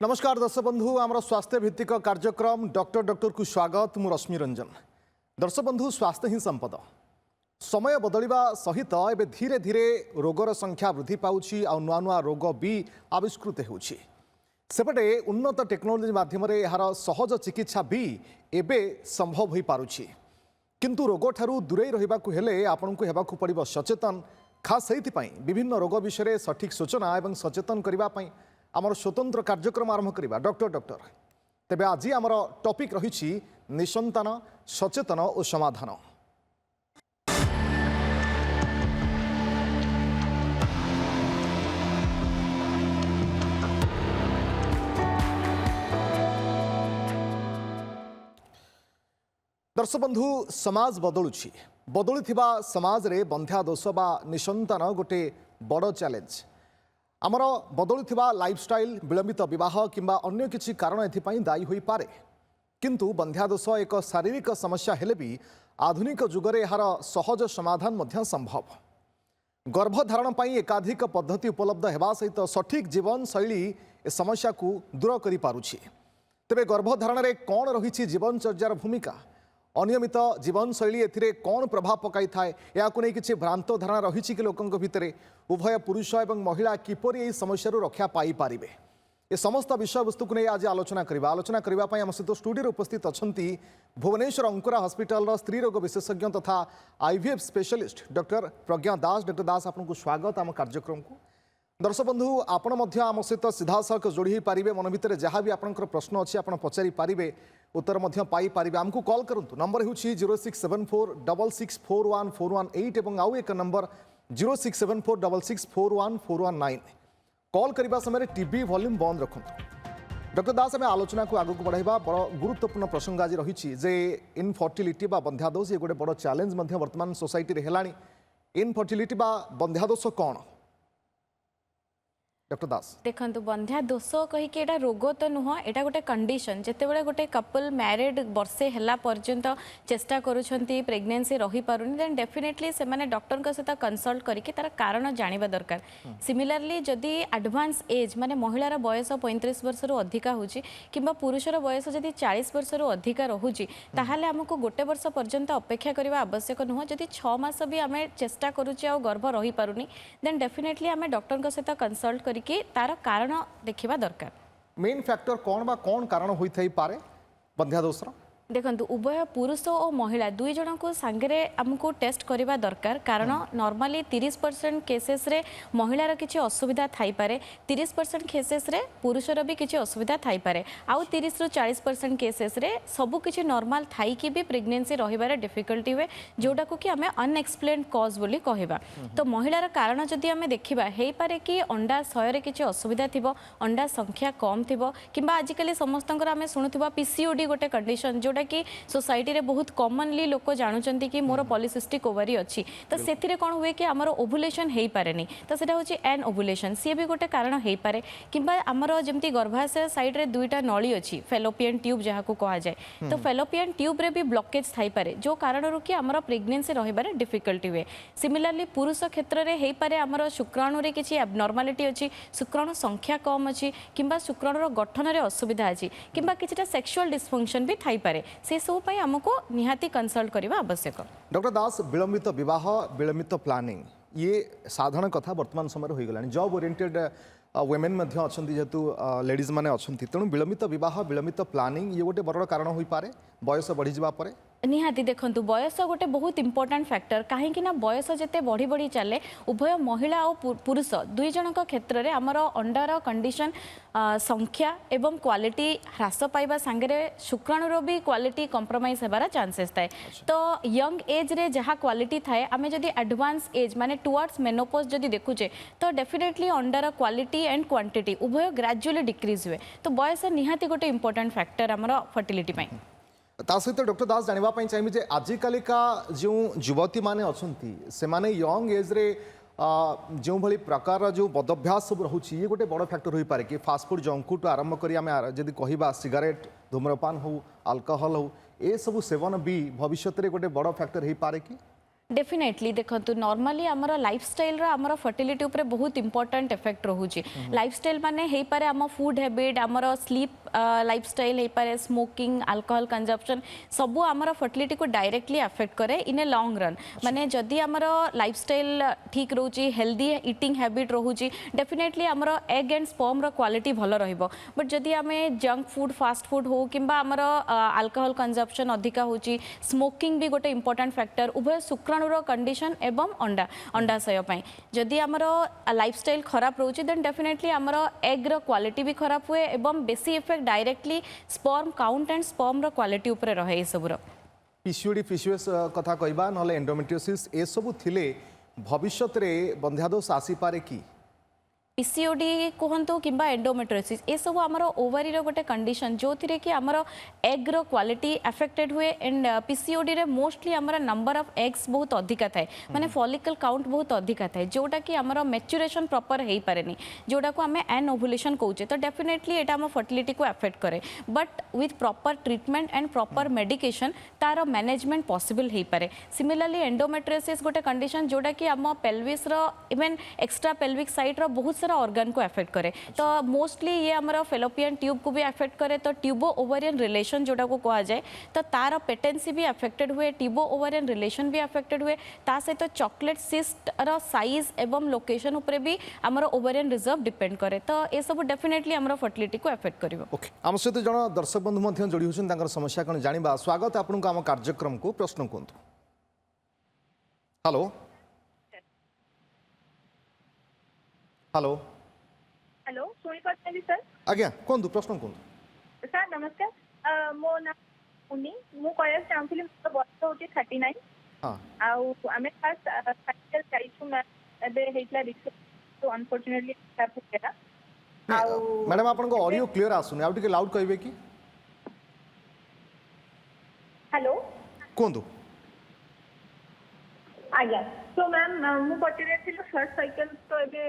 नमस्कार दर्शक बंधु आमर स्वास्थ्य भित्तिक कार्यक्रम डॉक्टर डॉक्टर को स्वागत मु रश्मि रंजन। दर्शक बंधु स्वास्थ्य ही संपद। समय बदलवा सहित एवं धीरे धीरे रोगर संख्या वृद्धि पाउछि आ नुआ नुआ रोग भी आविष्कृत होउछि। सेपटे उन्नत टेक्नोलोजी माध्यम यार सहज चिकित्सा भी एबे संभव हो पारुछि। किंतु रोग ठारू दूरे रहिबाकु हेले आपनकु हेबाकु पड़िबो सचेतन। खास सेहिथिपई विभिन्न रोग विषय सठिक सूचना एवं सचेतन करिबा पई आमर स्वतंत्र कार्यक्रम आरंभ करिबा डॉक्टर डॉक्टर। तेबे आज आमर टॉपिक रहिछि निसंतान सचेतन और समाधान। दर्शक बंधु समाज बदलुछि। बदलुथिबा समाज रे बंध्या दोष बा निसंतान गोटे बड़ चैलेंज। आमर बदलुथिबा लाइफस्टाइल विलंबित विवाह किंबा अन्य किछि कारण एथिपाई दायी होई पारे। किंतु बंध्यादोष एक शारीरिक समस्या हेले भी आधुनिक जुगरे यार सहज समाधान मध्य संभव। गर्भधारण पाई एकाधिक पद्धति उपलब्ध हेबा सहित सठिक जीवन शैली ए समस्या को दूर करि पारुछि। तेबे गर्भधारण रे कोन रहिछि जीवनचर्यार भूमिका, अनियमित जीवनशैली एथिरे कौन प्रभाव पकाई थाए याकु नै किछि भ्रांत धारणा रहिछि कि लोकंक भितरे उभय पुरुष एवं महिला किपरि एही समस्या रक्षा पाई पारिबे। ए समस्त विषय वस्तु को नै आज आलोचना करिबा पई हम सहित स्टूडियो उपस्थित अछंती भुवनेश्वर अंकुरा हॉस्पिटल स्त्री रोग विशेषज्ञ तथा आईवीएफ स्पेशलिस्ट डॉक्टर प्रज्ञा दास। डॉक्टर दास आपनको स्वागत आम कार्यक्रम को। दर्शक बंधु आपण मध्य आम सहित सीधासख जोड़ी पारे। मन भितर जहाँ भी आपंकर प्रश्न अच्छी आप पचारि पारे, उत्तर मध्य पाई पारिबे। आमको कॉल करंतु। नंबर होछि 0674664141 एवं आउ एक नंबर 0674664141 कॉल करने समय टीवी वॉल्यूम बंद रखंतु। डॉक्टर दास आम आलोचना को आगक बढ़ाइबा। बड़ गुरुत्वपूर्ण प्रसंग आज रही जे इनफर्टिलिटी बा बंध्यादोष ये गोटे बड़ चैलेंज वर्तमान सोसाइटी रे हेलानी। इनफर्टिलिटी बा बंध्यादोष कौन डॉक्टर दास? देखो बंध्या दोष कहीकि एटा रोग तो नुह, एटा गोटे कंडीशन। जेतेबेले गोटे कपल मैरिड वर्षे हला पर्यंत चेष्टा करूछंती प्रेगनेंसी रही पारुनी, देन डेफिनेटली से माने डॉक्टर का सहित कंसल्ट करके तार कारण जानिबा दरकार। सिमिलरली जदि एडवांस एज माने महिलार बयस 35 वर्ष रु अधिका होची किंबा पुरुषर बयस जदि 40 वर्ष रु अधिका रहुची ताहाले हमको गोटे वर्ष पर्यंत अपेक्षा करबा आवश्यक नुह। जदि 6 मास भी आमे चेष्टा करूची आ गर्भ रही पारुनी, देन डेफिनेटली आमे डॉक्टर का सहित कंसल्ट कि तार कारण देखिबा दरकार। मेन फैक्टर कौन बा कौन कारण होई थाई पारे बंध्यादोष? देखंतु उभय पुरुष और महिला दुई जन को सांगे आमको टेस्ट करवा दरकार। कारण नॉर्मली 30% केसेस रे महिलार किसी असुविधा थाई पारे, 30% केसेस रे पुरुषर भी किसी असुविधा थाई पारे, आउ 30 रु 40% केसेस रे सब किसी नॉर्मल थाई कि भी प्रेगनेंसी रहिबार डिफिकल्टी हुए, जोटा को कि हमें अनएक्सप्लेन्ड कॉज बोली कहबा। तो महिलार कारण जदि हमें देखिबा हेई पारे कि अंडा शୟରେ किसी असुविधा थिबो, अंडा संख्या कम थिबो, किंबा आजिकली समस्तंकर हमें शुणुथिबा पीसीओडी गोटे कंडीशन जोटा कि सोसाइटी रे बहुत कॉमनली लोक जानुचंती कि मोर पॉलिसिस्टिक ओवरी अच्छी। तो सेथिरे कोन हुए कि हमर ओव्युलेशन हेई पारेनी, तो सेटा होची एन ओव्युलेशन, सी भी गोटे कारण हेई पारे। किंबा हमर जेमती गर्भाशय साइड रे दुईटा नळी अछि, फेलोपियन ट्यूब जहा को कहा जाय, तो फेलोपियन ट्यूब रे भी ब्लॉकेज थाई पारे, जो कारण रो कि हमर प्रेगनेंसी रहिबारे डिफिकल्टी हुए। सिमिलरली पुरुष क्षेत्र रे हेई पारे हमर शुक्राणु रे किछि एबनॉर्मालिटी अछि, शुक्राणु संख्या कम अछि, किंबा शुक्राणु रो गठन रे असुविधा अछि, किंबा किछटा सेक्सुअल डिसफंक्शन भी थाई पारे। से सब पई हमको निहाती कंसल्ट करबा आवश्यक। डॉक्टर दास विलंबित विवाह विलंबित प्लानिंग ये साधारण कथा वर्तमान समय हो गलानी। जॉब ओरिएंटेड वुमेन मध्य अछंती जेतु लेडीज माने अछंती, तेणु विलंबित विवाह विलंबित प्लानिंग ये गोटे बड़ कारण होई पारे बयस बढ़ी जिबा परे। निहाती देखंतु बयस गोटे बहुत इंपोर्टेंट फैक्टर, कहीं ना बयस जिते बढ़ी बढ़ी चले उभय महिला और पुरुष दुई जन क्षेत्र में आमर अंडार कंडीशन संख्या एवं क्वालिटी ह्रास पाइबा सांगे शुक्राणुर भी क्वालिटी कंप्रोमाइज होबार चांसेस थाए। तो यंग एज रे जहाँ क्वालिटी थाए आमे जदि एडवांस एज माने टुवर्ड्स मेनोपॉज जदि देखुचे तो definitely under quality and quantity उभय ग्रेजुअली डिक्रीज हुए। तो बयस निहाती गोटे इंपोर्टेंट फैक्टर आमर फर्टिलिटी पाई। ता सहित डॉक्टर दास जानवाई चाहिए जे आजिकालिका जो युवती माने अछंती से माने यंग एज रे जो भली प्रकार जो बदभ्यास सब रोचे ये गोटे बड़ फैक्टर हो पारे कि फास्टफुड जंक फूड आरंभ करी आम जदि कहबा सिगारेट धूम्रपान हो अल्कोहल हो ए सब सेवन भी भविष्य में गोटे बड़ फैक्टर हो पारे कि डेफिनेटली देखो नॉर्मली आमर लाइफस्टाइल आमर फर्टिलिटी उपरे बहुत इंपोर्टेंट इफेक्ट रोचे लाइफस्टाइल माने हे पारे आम फूड हैबिट आमर स्लीप लाइफस्टाइल हे पारे स्मोकिंग अल्कोहल कंजप्शन सबू आमर फर्टिलिटी को डायरेक्टली अफेक्ट करे इन ए लॉन्ग रन माने जदि आमर लाइफस्टाइल ठीक रोची हेल्दी ईटिंग हैबिट रोची डेफिनेटली आमर एग एंड स्पर्म रो क्वालिटी भल रहिबो बट जदि आमे जंक फूड फास्ट फूड हो किंबा आमर अल्कोहल कंजप्शन अधिका होची स्मोकिंग भी गोटे इंपोर्टेंट फैक्टर उभय शुक्राणुर कंडीशन एवं अंडा अंडाशय जदि आमर लाइफस्टाइल खराब रोचे देन डेफिनेटली आमर एग रो क्वालिटी भी खराब हुए एवं बेसी effect directly sperm count and sperm रो क्वालिटी उपरे रहे सबुर पीसीओडी पीसीओएस कथा कहबा नले एंडोमेट्रियोसिस ए सब थिले भविष्यत रे बंध्यादोष आसी पारे की पीसीओडी कहतु कि एंडोमेट्रियोसिस ये सब आमर ओवरी रो गोटे कंडीशन जो थी कि आमर एग रो क्वालिटी अफेक्टेड हुए एंड पीसीओडी रे मोस्टली आमर नंबर ऑफ एग्स बहुत अधिका थाए माने फॉलिकल काउंट बहुत अधिका थाए जोटा कि आमर मैच्यूरेशन प्रॉपर हो पारे जोटा को आम एन ओवुलेशन कहूचे तो डेफिनेटली एटा आम फर्टिलिटी को अफेक्ट करे but with proper treatment and proper medication तार मैनेजमेंट पॉसिबल हो पारे सिमिलरली एंडोमेट्रियोसिस गोटे कंडीशन जोटा कि आम पेल्विस रो इवन एक्स्ट्रा पेल्विक साइट रो बहुत ऑर्गन को अफेक्ट करे तो मोस्टली ये हमारा फेलोपियन ट्यूब को भी अफेक्ट करे तो ट्यूबो ओवरियन रिलेशन जोटा को कहा जाए तो तार पेटेंसी भी अफेक्टेड हुए ट्यूबो ओवरियन रिलेशन भी अफेक्टेड हुए ता सहित चॉकलेट सिस्ट रो साइज एवं लोकेशन उपरे भी हमारा ओवरियन रिजर्व डिपेंड करे तो ये सब डेफिनेटली हमारा फर्टिलिटी को अफेक्ट करिवो ओके आम सहित जन दर्शक बंधु मध्य जोड़ी होछन तांकर समस्या कोन जानिबा स्वागत आपनको आम कार्यक्रम को प्रश्न कोंतु हेलो हेलो हेलो सुनी पार्छन्ती सर आज्ञा कोंतु प्रश्न कोंतु सर नमस्कार मो ना उनी मु कहया चाहूली मोर बयस होची 39 हां आउ आमे फास्ट साइकिल जाइछु ना एबे हेतला रिक्स तो अनफॉर्चूनेटली हैप हो गया आउ मैडम आपनको ऑडियो क्लियर आसुनी आ टिके लाउड कहबे की हेलो कोंतु आज्ञा तो मैम मु पटेरे थिलो फर्स्ट साइकिल तो एबे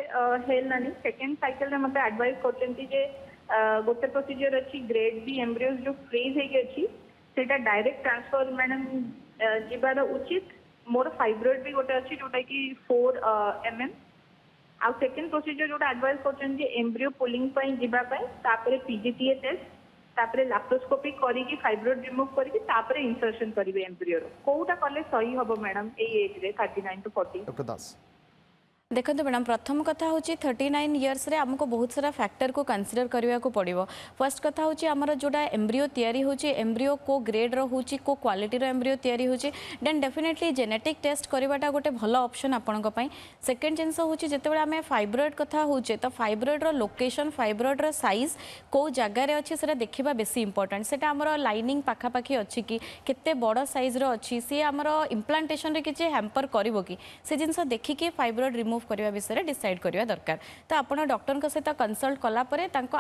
हेल नानी सेकंड साइकिल रे मते एडवाइस करचंती जे गोटे प्रोसीजर अछि ग्रेड बी एम्ब्रियोस जो फ्रीज हे के अछि सेटा डायरेक्ट ट्रांसफर मैडम जिबार उचित मोर फाइब्रॉइड भी गोटे अछि जोटा कि 4 mm आ सेकंड प्रोसीजर जोटा एडवाइस करचंती एम्ब्रियो पुलिंग पई जिबा पई तापरे पीजीटीए टेस्ट तापरे लैप्रोस्कोपी करी कि फाइब्रॉइड रिमूव करी कि तापरे इंसर्शन करिवे एम्ब्रियो रो कोउटा कले सही हबो मैडम ए एज रे 39 टू 40 डॉक्टर दास देखो मैडम प्रथम कथा हूँ 39 इयर्स रे आमको बहुत सारा फैक्टर को कंसीडर करने को पड़ो फर्स्ट कथा हूँ आमर जोटा एम्ब्रियो तैयारी होची एम्ब्रियो को ग्रेड रो होची को क्वालिटी रो एम्ब्रियो तैयारी होची देन डेफिनेटली जेनेटिक टेस्ट करवाटा गोटे भल ऑप्शन आपनको पई सेकंड जिनस होची जेतेबेले आमे फाइब्रॉइड कथा होचे तो फाइब्रॉइड रो लोकेशन फाइब्रॉइड रो साइज को जगह रे अछि सेटा देखिबा बेसी इंपोर्टेंट सेटा आमर लाइनिंग पाखा पाखी अछि कि केते बड़ साइज रो अछि से आमर इम्प्लांटेशन रे किछि हैम्पर करिवो कि से जिनस देखिके फाइब्रॉइड रिमूव करने विषय डिसाइड करवा दरकार तो आपन डॉक्टर सहित कंसल्ट कला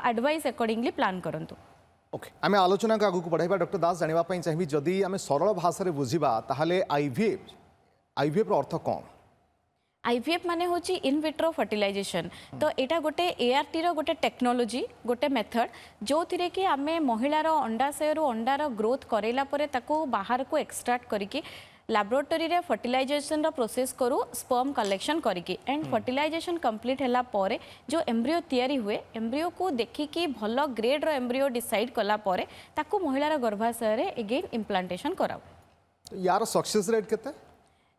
एडवाइस अकॉर्डिंगली प्लान करंतु ओके आम आलोचना को आगू बढ़ाइबा डॉक्टर दास जानिबा पई चाहिबी जदि आम सरल भाषा रे बुझिबा ताहाले आईवीएफ रो अर्थ कोन आईवीएफ माने होची इन विट्रो फर्टिलाइजेशन तो एटा गोटे एआरटी रो गोटे टेक्नोलोजी गोटे मेथड जो थिरे कि आमे महिला रो अंडाशय रो अंडार ग्रोथ करेला परे ताको बाहर को एक्सट्रैक्ट करिके लैबोरेटरी रे फर्टिलाइजेशन रो प्रोसेस करू स्पर्म कलेक्शन करिके एंड फर्टिलाइजेशन कंप्लीट हैला परे जो एम्ब्रियो तैयारी हुए एम्ब्रियो को देखिकी भल ग्रेड रो एम्ब्रियो डिसाइड कला परे ताको महिला रो गर्भाशय रे अगेन इम्प्लांटेशन कराओ यार सक्सेस रेट केते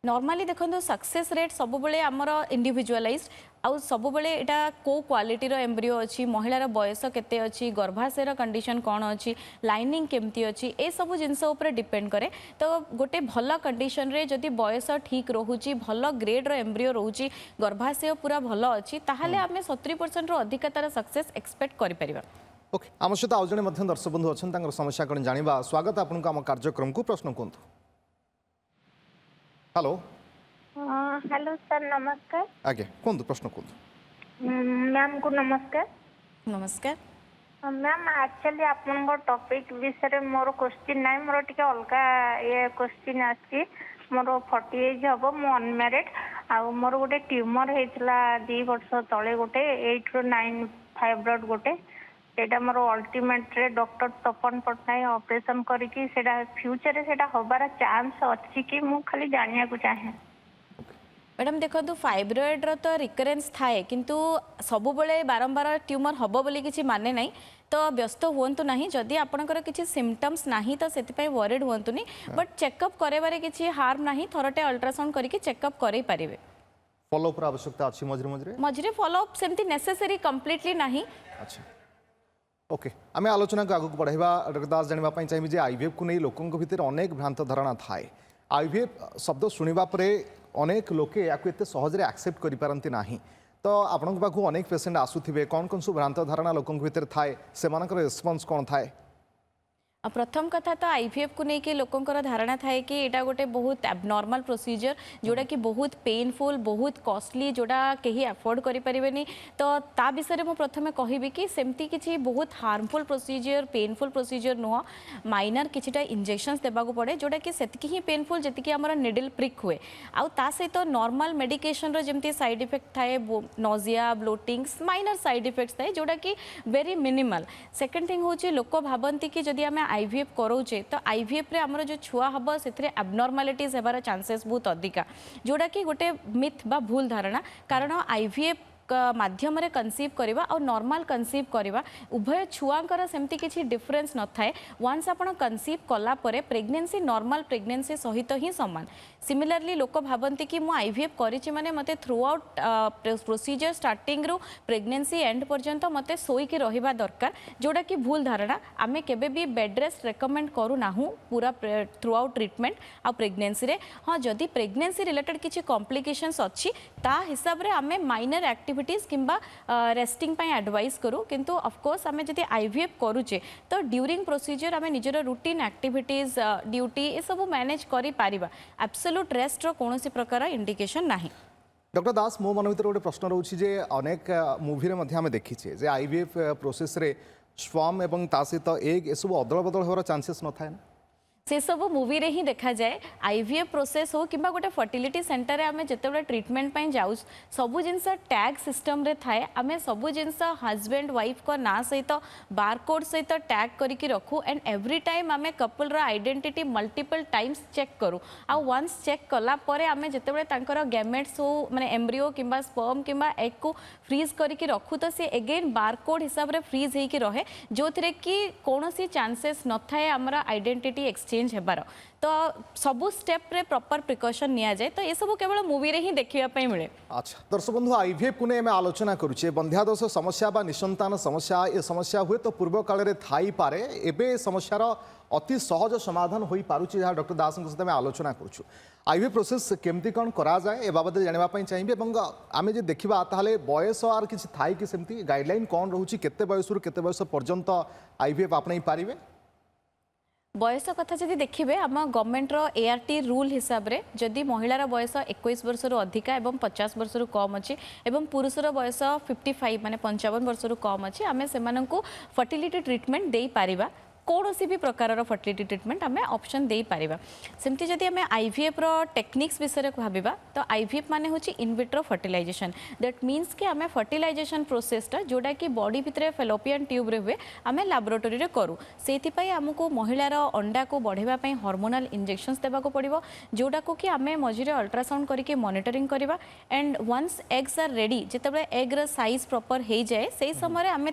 नॉर्मली देखो सक्सेस रेट सब बेले आमर इंडिविजुअलाइज्ड आउ सब बेले एटा को क्वालिटी रो एम्ब्रियो अछि महिलार बयस केते अछि गर्भाशयर कंडीशन कौन अछि लाइनिंग केमती अछि ए सब जिनस ऊपर डिपेंड करे तो गोटे भल कंडीशन रे जदि बयस ठीक रहूची भल ग्रेड रो एम्ब्रियो रहूची गर्भाशय पूरा भल अछि ताहाले आमे 70% रो अधिक तार सक्सेस एक्सपेक्ट करि परिबा ओके आम सहित आउ जने मध्यम दर्शक बंधु अछन तांकर समस्या कोन जानिबा स्वागत आपनको आम कार्यक्रम को प्रश्न कोंतु हेलो हेलो सर नमस्कार आगे कोंतु प्रश्न कोंतु मैम को नमस्कार नमस्कार मैम एक्चुअली आपन टॉपिक विषय मोर क्वेश्चन ना मोर टिके अलगा ये क्वेश्चन आछि मोर 40 एज हबो मो अनमैरिड आ मोर गोटे ट्यूमर हेतला 2 वर्ष तळे गोटे 8 रो 9 फाइब्रॉइड गोटे सेटा मोर अल्टीमेट रे डॉक्टर तपन पटनायक ऑपरेशन करिकी सेटा फ्यूचर रे सेटा होबार चांस अछि कि मु खाली जानिया को चाहे मैडम देखो फाइब्रॉइड्र तो रिकरेन्स थाए किंतु सबुबले बारंबार ट्यूमर हम बोली किसी माने नहीं तो व्यस्त हूँ ना जदि आपंकर किसी सिम्पटम्स ना तो से वरिड हूँ बट चेकअप करारे किसी हार्म ना थरटे अल्ट्रासाउंड करके चेकअप कर पारे फॉलोअप आवश्यकता अच्छी मझे फॉलोअप सेमती नेसेसरी कंप्लीटली नहीं। अच्छा ओके आम आलोचना को आगक बढ़ाइबा डॉक्टर दास जानवाई चाहिए आईवीएफ को नहीं लोकों भितर अनेक भ्रांत धारणा थाए आईवीएफ शब्द शुणा अनेक लोके या एत सहजरे एक्सेप्ट करें ना तो आपण पाखु अनेक पेसेंट आसुवे कौन कौन सब भ्रांत धारणा लोकों भितर थाए से रेस्पॉन्स कौन थाए प्रथम कथा तो आईवीएफ को लेकिन लोकंकर धारणा थाए कि यहाँ गोटे बहुत एबनॉर्मल प्रोसीजर जोड़ा कि बहुत पेनफुल बहुत कॉस्टली जोड़ा कहीं अफोर्ड करें तो ता विषय में प्रथम कहबी कि सेमती किसी बहुत हार्मफुल प्रोसीजर पेनफुल प्रोसीजर नुह माइनर किछिटा इंजेक्शंस देबाक पड़े जोड़ा कि सेतिकी ही पेनफुल जी आम निडल प्रिक हुए आउ ता सहित नॉर्मल मेडिकेशन रो जेमती साइड इफेक्ट थाए nausea bloating minor side effects थाए जोड़ा कि वेरी मिनिमल। सेकेंड थिंग होची लोक भावती कि जदि आम आईवीएफ करोचे तो आईवीएफ रे हमर जो छुआ हब से एबनॉर्मालिटीज हेबार चांसेस बहुत अधिका जोड़ा कि गोटे मिथ बा भूल धारणा कारण आईवीएफ माध्यम कनसीव करवा और नॉर्मल कनसीव करवा उभय छुआंकर सेमती किसी डिफरेंस न थाए वंस आपण कनसीव कला परे प्रेगनेंसी नॉर्मल प्रेगनेंसी सहित ही समान। सिमिलरली लोक भावती कि मु आईवीएफ करिछि माने मते थ्रू आउट प्रोसीजर स्टार्टिंग रु प्रेगनेंसी एंड पर्यंत मते सोईकी रहिबा दरकार जोड़ा कि भूल धारणा आमे केबे भी बेड रेस्ट रेकमेंड करू नाहू पूरा थ्रू आउट ट्रीटमेंट आ प्रेगनेंसी रे हाँ जदि प्रेगनेंसी रिलेटेड किसी कॉम्प्लिकेशंस अच्छी ता हिसाब रे आमे माइनर एक्टिविटीज किंबा रेस्टिंग पाई एडवाइस करू किंतु ऑफकोर्स आमे जदि आईवीएफ करूचे तो ड्यूरिंग प्रोसीजर आमे निजर रूटीन एक्टिविटीज ड्यूटी ए सब मैनेज करि पारिबा एब्सोल्यूट रेस्ट रो कोनोसी प्रकार इंडिकेशन नाही। डॉक्टर दास मो मन भर गोटे प्रश्न रोचे जे अनेक मुवी रे आम देखीचे जे आईवीएफ प्रोसेस रे स्पर्म एवं ता सहित एग ए सब अदल बदल होवार चांसेस न थाए ना से सब मूवी रे ही देखा जाए आईवीएफ प्रोसेस हो कि गोटे फर्टिलिटी सेंटर रे आमे जेतेबेले ट्रीटमेंट पाई जाऊ सबु जिनस टैग सिस्टम रे थाए आमे सबु जिनस हस्बैंड वाइफ को ना सहित बारकोड सहित टैग करके रखू एंड एवरी टाइम आमे कपल रो आइडेंटिटी मल्टीपल टाइम्स चेक करू आ वंस चेक कला परे आमे जेतेबेले तांकर गैमेट्स हो माने एम्ब्रियो किंबा स्पर्म किंबा एग को फ्रीज करके रखू तो सी अगेन बारकोड हिसाब रे फ्रीज हेकी रहे जो थिरे कि कोनोसी चांसेस न थाए हमर आइडेंटिटी एक्सचेंज हेबार तो सबू स्टेप रे प्रॉपर प्रिकॉशन निया जाए तो ये सब केवल मूवी रे ही देखिया पई मिले। अच्छा दर्शक बंधु आईवीएफ को नहीं आलोचना करुचे बंध्यादोष समस्या बा निसंतान समस्या ये समस्या हुए तो पूर्व काल रे थाई पारे एबे समस्यार अति सहज समाधान हो पारुचे जहाँ डॉक्टर दास सहित आलोचना करुछु आईवीएफ प्रोसेस केमती कौन करा जाए ए बाबद जानवाई चाहिए आम जो देखा ताहले बयस आर किसी थाई कि सेमती गाइडलाइन कौन रोचे केते बयस रु केते बयस पर्यंत आईवीएफ आपणाई पारिबे बयस कथा जदि देखिए आम गवर्नमेंट रो एआरटी रूल हिसाब रे जदि महिलार बयस 21 वर्ष रु अधिका एवं 50 वर्ष रु कम अच्छी एवं पुरुषर बयस 55 माने 55 वर्ष रु कम अच्छी आमे सेमानंकु फर्टिलिटी ट्रीटमेंट देई पारिबा कौन सी भी प्रकार फर्टिलिटी ट्रीटमेंट आम ऑप्शन दे पारिबा। सेमती जदि आम आईवीएफ रो टेक्निक्स विषय भाविबा तो आईवीएफ माने होची इनविट्रो फर्टिलाइजेशन दैट मीन्स कि आम फर्टिलाइजेशन प्रोसेसटा जोड़ा कि बॉडी भितर फेलोपियन ट्यूब रे हुए आम लैबोरेटरी रे करू से आमको महिलार अंडा को बढ़ाई हार्मोनाल इंजेक्शंस देवाक पड़ो जोड़ा को कि आम मझे अल्ट्रासाउंड करके मॉनिटरिंग करवा and once eggs are ready जितेबाला एग्र साइज प्रॉपर हो जाए से समय आम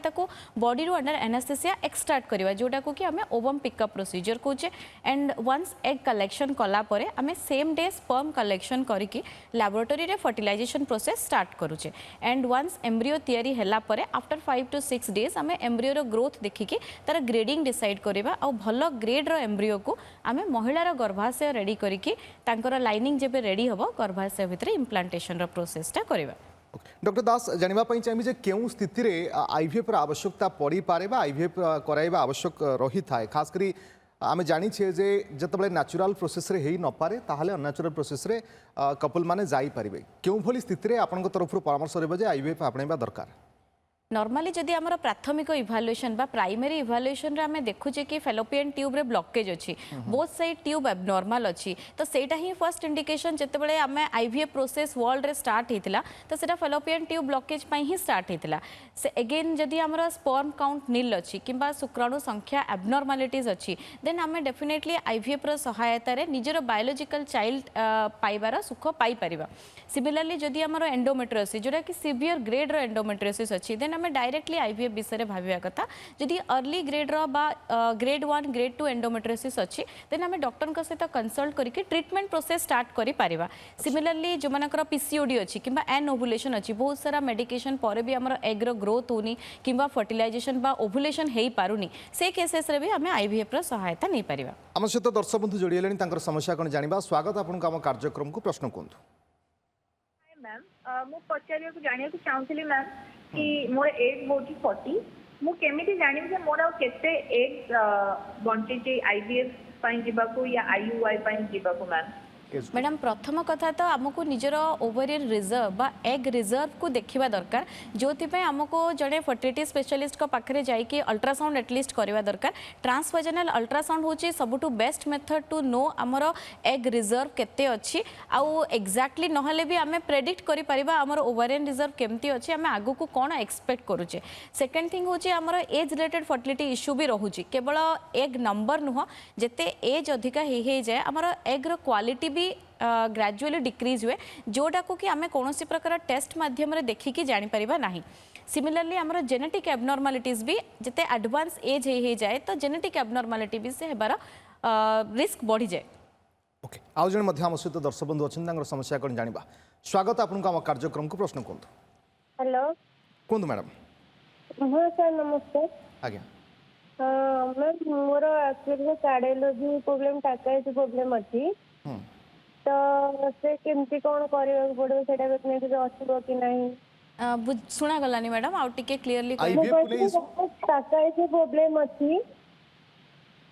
बॉडी रू अंडर एनास्थेसिया एक्सट्रैक्ट करवा जोड़ा को कि आम ओवम पिकअप प्रोसीजर कौचे एंड वंस एग कलेक्शन कला परे आम सेम डे स्पर्म कलेक्शन करके लैबोरेटरी रे फर्टिलाइजेशन प्रोसेस स्टार्ट करूचे एंड वंस एम्ब्रियो तैयारी हैला परे आफ्टर 5 to 6 days आम एम्ब्रियो रो ग्रोथ देखिके तार ग्रेडिंग डिसाइड करवा और भल ग्रेड रो एम्ब्रियो को आम महिलार गर्भाशय रेडी करके तांकर लाइनिंग जेबे रेडी हबो गर्भाशय भितर इम्प्लांटेशन रो प्रोसेसटा करवा। डॉक्टर दास जानवाई चाहिए क्यों स्थिति रे आईवीएफ आवश्यकता पड़ी पारे आईवीएफ कराइबा आवश्यक रही था खास करी आम जाचे जे जितेबाला नेचुरल प्रोसेस रे हेई न पारे ताहले अननेचुरल प्रोसेस रे कपल माने जाई पारिबे क्यों भली स्थिति रे आपन तरफ परामर्श रहबो जे आईवीएफ आपणैबा दरकार नॉर्मली जदि आमर प्राथमिक इभालुएशन बा प्राइमरी इभालुएशन रे आमे देखुचे कि फेलोपियन ट्यूब रे ब्लॉकेज अछि बोथ साइड ट्यूब एबनॉर्मल अछि तो सेटा ही फर्स्ट इंडिकेशन जते बेले आमे आईवीएफ प्रोसेस वर्ल्ड रे स्टार्ट हेतिला तो सेटा फेलोपियन ट्यूब ब्लॉकेज पई ही स्टार्ट हेतिला से अगेन जदि आमर स्पर्म काउंट नील अछि किबा शुक्राणु संख्या एबनॉर्मलिटीज अछि देन आमे डेफिनेटली आईवीएफ रो सहायता रे निजर बायोलॉजिकल चाइल्ड पाइबार सुख पाई परिबा सिमिलरली जदि आमर एंडोमेट्रियोसिस जोटा कि सीवियर ग्रेड रो एंडोमेट्रियोसिस अछि देन आमे डायरेक्टली आईवीएफ विषय भाविया कथा जदि अर्ली ग्रेड रो बा ग्रेड 1 ग्रेड 2 एंडोमेट्रियोसिस अछि देन आमे डॉक्टर को सहित कंसल्ट करके ट्रीटमेंट प्रोसेस स्टार्ट करि परिबा सिमिलरली जो मानकर पीसीओडी अछि किबा एन ओवुलेशन अछि बहुत सारा मेडिकेशन पर भी हमर एग रो ग्रोथ होनी किबा फर्टिलाइजेशन बा ओवुलेशन हेई पारुनी से केसेस रे भी आमे आईवीएफ रो सहायता नै परिबा आम सहित दर्शक बंधु जोड़ी लेनी तांकर समस्या कौन जानिबा स्वागत आपन आम कार्यक्रम को प्रश्न कोंतु मैम मु पचारिया को जानिया को चाहूली मैम कि मोर एज होची 40 मु केमिति जानिबि जे मोर केते एज बंटी आईवीएफ पई जिबाको या आईयूआई पई जिबाको मैम मैडम प्रथम कथा तो आमको निजर ओवरियन रिजर्व बा एग रिजर्व को देखिबा दरकार जोथि आमको जड़े फर्टिलिटी स्पेशलिस्ट को पाखरे जाइए अल्ट्रासाउंड एटलिस्ट करवा दरकार ट्रांसवाजिनल अल्ट्रासाउंड होची सबुठु बेस्ट मेथड टू नो आमर एग रिजर्व केते अच्छी आउ एक्जाक्टली नहले भी आमे प्रेडिक्ट करि परिबा आमर ओवरियन रिजर्व केमती अच्छी आमे आगु को कोन एक्सपेक्ट करूचे सेकंड थिंग होची आमर एज रिलेटेड फर्टिलिटी इश्यू भी रहूची केवल एग नंबर नुह जेते एज अधिका हे जाए आमर एग रो क्वालिटी भी ग्रेजुअली डिक्रीज हुए जोटा को कि आमे कौन प्रकार टेस्ट माध्यम रे देखिकी जानी परिबा नाही सिमिलरली आमर जेनेटिक एबनॉर्मालिटीज भी जिते एडवांस एज हे जाए तो जेनेटिक एबनॉर्मालिटी भी से हेबार रिस्क बढ़ी जाए ओके आउ जण मध्य आम सहित दर्शक बंधु अछन तांकर समस्या कौन जानिबा स्वागत आपन आम कार्यक्रम को प्रश्न कोंतु हेलो कोंतु मैडम हाँ सर नमस्ते आज्ञा ma'am more actually cardiology problem typhoid problem अछि तो से केमती कौन करबा पड़ो सेटा प्रेगनेंसी अच्छो कि नहीं सुना गलानी मैडम आउ टिके क्लियरली टाइफाइड प्रॉब्लम अछि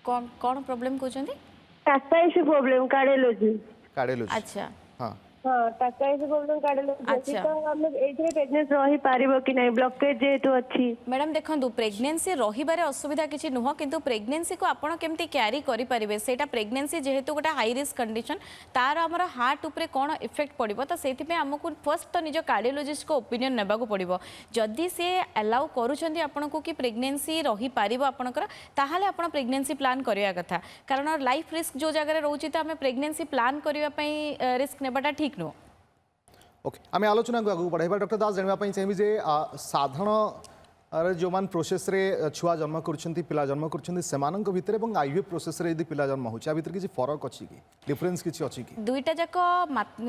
कौन कौन प्रॉब्लम कहउछंती टाइफाइड प्रॉब्लम कार्डियोलॉजी अच्छा हां हाँ टाइफाइड प्रॉब्लम कार्डियोलॉजी अच्छा। तो हम एथरे प्रेगनेंसी रही पारिबो कि नहीं ब्लॉकेज जेतु अछि मैडम देखो प्रेगनेंसी रही असुविधा किसी नुह किंतु प्रेगनेंसी को आपण केमती क्यारी करि परिबे सेटा प्रेगनेंसी जेहेतु गोटा हाई रिस्क कंडीशन तार हमर हार्ट ऊपर कोन इफेक्ट पड़िबो तो सेति पे हमकु फर्स्ट तो निज कार्डियोलॉजिस्ट को ओपिनियन नेबा को पड़िबो जदि से अलाउ करूछंती आपण को कि प्रेगनेंसी रही पारिबो आपणकर ताहाले आपण प्रेगनेंसी प्लान करिया कथा कारण लाइफ रिस्क जो जगह रहउची त हमें प्रेगनेंसी प्लान करिया पई रिस्क नेबाटा ठीक नो ओके आम आलोचना को आगे बढ़ाइबा डॉक्टर दास जानवाई चाहिए जे साधारण जो मान प्रोसेस रे छुआ जन्म करछंती पिला जन्म करछंती सेमानक भितर एवं आईवीएफ प्रोसेस रे यदि पिला जन्म होचा भितर किछि फरक अछि कि डिफरेंस किछि अछि कि दुईटा जाक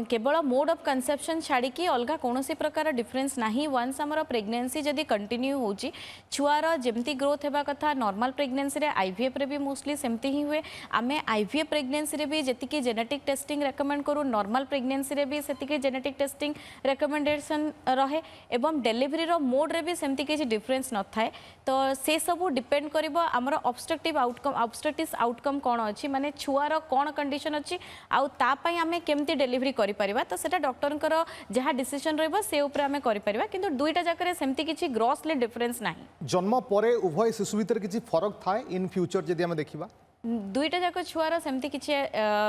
केवल मोड ऑफ कंसेप्शन छाड़ी की अलग कौन प्रकार डिफरेंस नहीं वंस आमर प्रेगनेंसी जदि कंटिन्यू होची छुआर जेमती ग्रोथ हेबा कथा नॉर्मल प्रेगनेंसी रे आईवीएफ रे भी मोस्टली सेमती ही हुए आमे आईवीएफ प्रेगनेंसी रे भी जेतिकी जेनेटिक टेस्टिंग रेकमेंड करू नॉर्मल प्रेगनेंसी रे भी सेतिकी जेनेटिक टेस्टिंग रेकमेंडेशन रहे एवं डिलीवरी रो मोड रे भी सेमती किछि डिफरेंस न थाए तो से सब डिपेंड करिबो हमर ऑब्स्ट्रक्टिव आउटकम ऑब्स्ट्रक्टिव आउटकम कोन अछि माने छुआर कोन कंडीशन अछि आउ ता पई हमें केमती डिलीवरी करि परिबा तो सेटा डॉक्टर कर जहा डिसीजन रहबो से ऊपर हमें करि परिबा किंतु दुईटा जाकरे सेमती किछि ग्रॉसली डिफरेंस नाही जन्म परे उभय शिशु भीतर किछि फरक थाए इन फ्यूचर जदि हम देखिबा दुईटा जाक छुआर सेमती किछि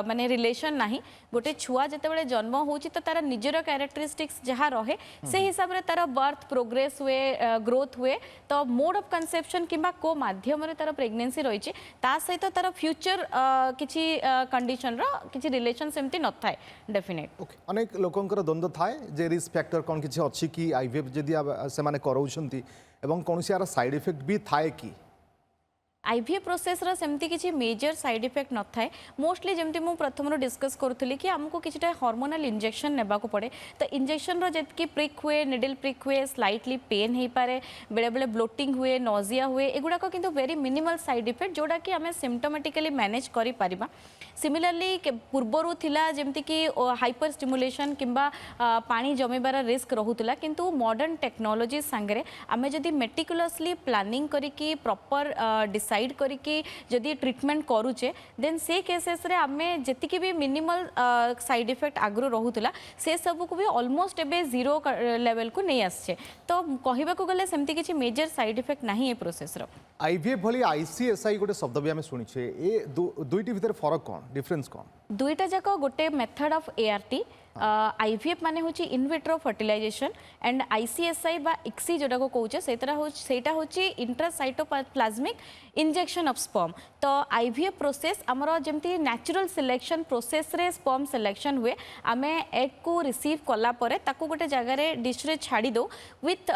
माने रिलेशन नाही गोटे छुआ जतेबेले जन्म होची तो तार निजर कैरेक्टरिस्टिक्स जहाँ रहे से हिसाब रे तार बर्थ प्रोग्रेस हुए ग्रोथ हुए तो मोड ऑफ कंसेप्शन किंबा को माध्यम रे तार प्रेगनेंसी रही ता सहित तार फ्यूचर किछि कंडीशन रो किछि रिलेशन सेमती न थाए डेफिनेट ओके अनेक लोकंकर द्वंद्व थाए जे रिस्क फैक्टर कोन किछि अछि कि आईवीएफ जदि से माने करौछंती एवं कोनसी यार साइड इफेक्ट भी थाए कि आईवीएफ प्रोसेस रो सेमती किछि मेजर साइड इफेक्ट न थाए मोस्टली जेमती मु प्रथम रो डिस्कस करूथली कि हमको किछटा हार्मोनल इंजेक्शन नेबा को पड़े तो इंजेक्शन रो जेतकी प्रिक हुए निडल प्रिक हुए स्लाइटली पेन हे पारे बेले बेले ब्लोटिंग हुए नोजिया हुए एगुडा को किंतु वेरी मिनिमल साइड इफेक्ट जोडा कि हमें सिम्पटोमेटिकली मैनेज करि परिबा सिमिलरली पूर्वरु थिला जेमती कि हाइपर स्टिमुलेशन किंबा पानी जमीबार रिस्क रहुतला किंतु मॉडर्न टेक्नोलॉजी संगरे आमे जदी मेटिकुलसली प्लानिंग करी कि प्रॉपर डिसाइड करिकी जदि ट्रीटमेंट करूचे देन से केसेस रे आमे जतिकी भी मिनिमल साइड इफेक्ट आगु रहूला से सब को भी ऑलमोस्ट एबे जीरो लेवल को नहीं आछे तो कहबा को गले सेमती किछि मेजर साइड इफेक्ट नहीं ए प्रोसेस रो आईवीएफ भली आईसीएसआई गोटे शब्द भी आम शुणिछे ए दुईटी भितर फरक कौन डिफरेंस कौन दुईटा जाक गोटे मेथड ऑफ एआरटी आईवीएफ माने होची in vitro fertilization and ICSI बा इक्सी जोटा को कहूचे सेटा होची इंट्रासाइटोप्लाज्मिक इंजेक्शन ऑफ स्पर्म तो आईवीएफ प्रोसेस हमरो जेमती नेचुरल सिलेक्शन प्रोसेस रे स्पर्म सिलेक्शन हुए आमे एग को रिसीव कला परे ताको गोटे जगह रे डिश रे छाड़ी दो विथ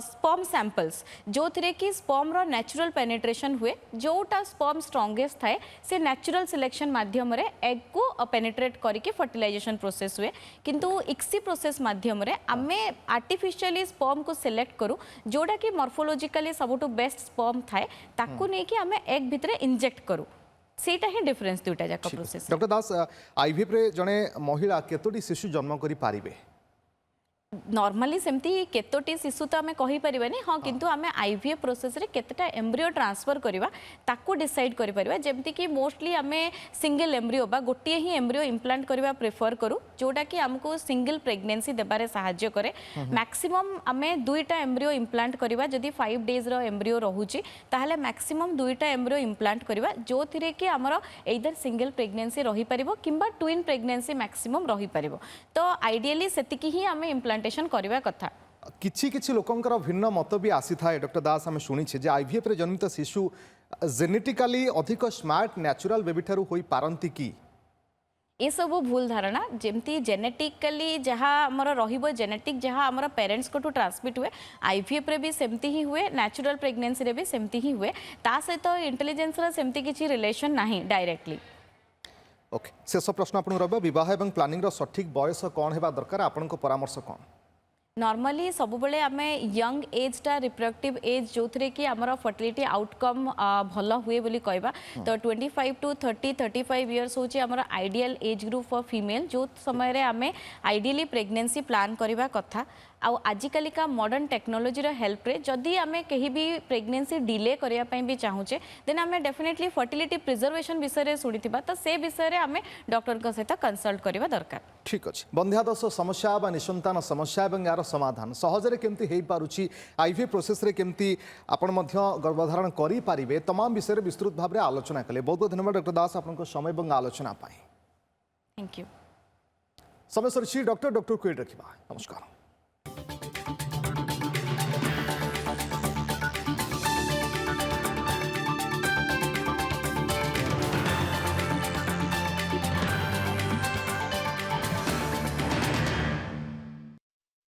स्पर्म सैंपल्स जो थिरे कि स्पर्म रो नेचुरल पेनिट्रेशन हुए जोटा स्पर्म स्ट्रांगेस्ट थाए से नेचुरल सिलेक्शन माध्यम रे एग को पेनिट्रेट करके फर्टिलाइजेशन प्रोसेस हुए किंतु इक्सी प्रोसेस माध्यम रे आमे आर्टिफिशियली स्पर्म को सिलेक्ट करू जोटा कि मॉर्फोलॉजिकली सबटू बेस्ट स्पर्म थाए ताकू नै कि आमे एग भितरे इंजेक्ट करू सेटा ही डिफरेंस दुटा जाक प्रोसेस डॉक्टर दास आईवीएफ रे जने महिला केतोटी शिशु जन्म करि पारिबे नॉर्मली सेमती केतोटी शिशु तो आमे कहि परिबानी हां किंतु आमे आईवीएफ प्रोसेस रे केतेटा एम्ब्रियो ट्रांसफर करबा ताको डिसाइड करि परिबा जेमति कि मोस्टली आमे सिंगल एम्ब्रियो बा गोटिए ही एम्ब्रियो इम्प्लांट करबा प्रेफर करू जोटा कि हमको सिंगल प्रेगनेंसी देबारे सहाय्य करे मैक्सिमम आमे दुईटा एम्ब्रियो इम्प्लांट करबा जदी 5 डेज रो एम्ब्रियो रहूची ताहले मैक्सिमम दुईटा एम्ब्रियो इम्प्लांट करबा जो थिरे कि हमर एइदर सिंगल प्रेगनेंसी रही परिबो किंबा ट्विन प्रेगनेंसी मैक्सिमम रही परिबो तो आइडियली सेतिकी ही आमे इम्प्लांटेशन करबा कथा किछि किछि लोकंकर भिन्न मत भी आसी थाए डॉक्टर दास आम शुणी जे आईवीएफ रे जन्मित शिशु जेनेटिकली अधिक स्मार्ट नेचुरल बेबी ठारू होई पारंती की ये सब भूल धारणा जेमती जेनेटिकली जहाँ आमर रहिबो जेनेटिक जहाँ आमर पेरेंट्स को ट्रांसमिट हुए आईवीएफ रे भी सेमती ही हुए नेचुरल प्रेगनेंसी रे भी सेमती ही हुए ता सहित इंटेलिजेंस रा सेमती किछि रिलेशन नाही डायरेक्टली ओके शेष प्रश्न आपन रबा विवाह एवं प्लानिंग रो सठिक बयस कौन हेबा दरकार आपन को परामर्श कौन नॉर्मली सब बेले आमे यंग एज टा रिप्रोडक्टिव एज जो थे कि आमर फर्टिलिटी आउटकम भल हुए बोली कहबा तो 25 टू 35 इयर्स होची आमर ideal age group for female जो समय रे आमे आइडियली प्रेगनेंसी प्लान करबा कथा आउ आजिकालिका मॉडर्न टेक्नोलोजी रो हेल्प रे जदि आमे कहीं भी प्रेगनेंसी डिले करिया पई भी चाहूचे देन आमे डेफिनेटली फर्टिलिटी प्रिजर्वेशन विषय रे सुनिथिबा तो से विषय रे आमे डॉक्टर को सहित कंसल्ट करबा दरकार ठीक अछि बंध्यादोष समस्या बा निसंतान समस्या एवं यार समाधान सहजरे केमती हेई पारुची आईवीएफ प्रोसेस रे केमती आपण मध्य गर्भधारण करि पारिबे तमाम विषय रे विस्तृत भाव रे आलोचना कले बहुत बहुत धन्यवाद डॉक्टर दास आपनको समय एवं आलोचना पाई थैंक यू समय सरची डॉक्टर क्वेट रखिबा नमस्कार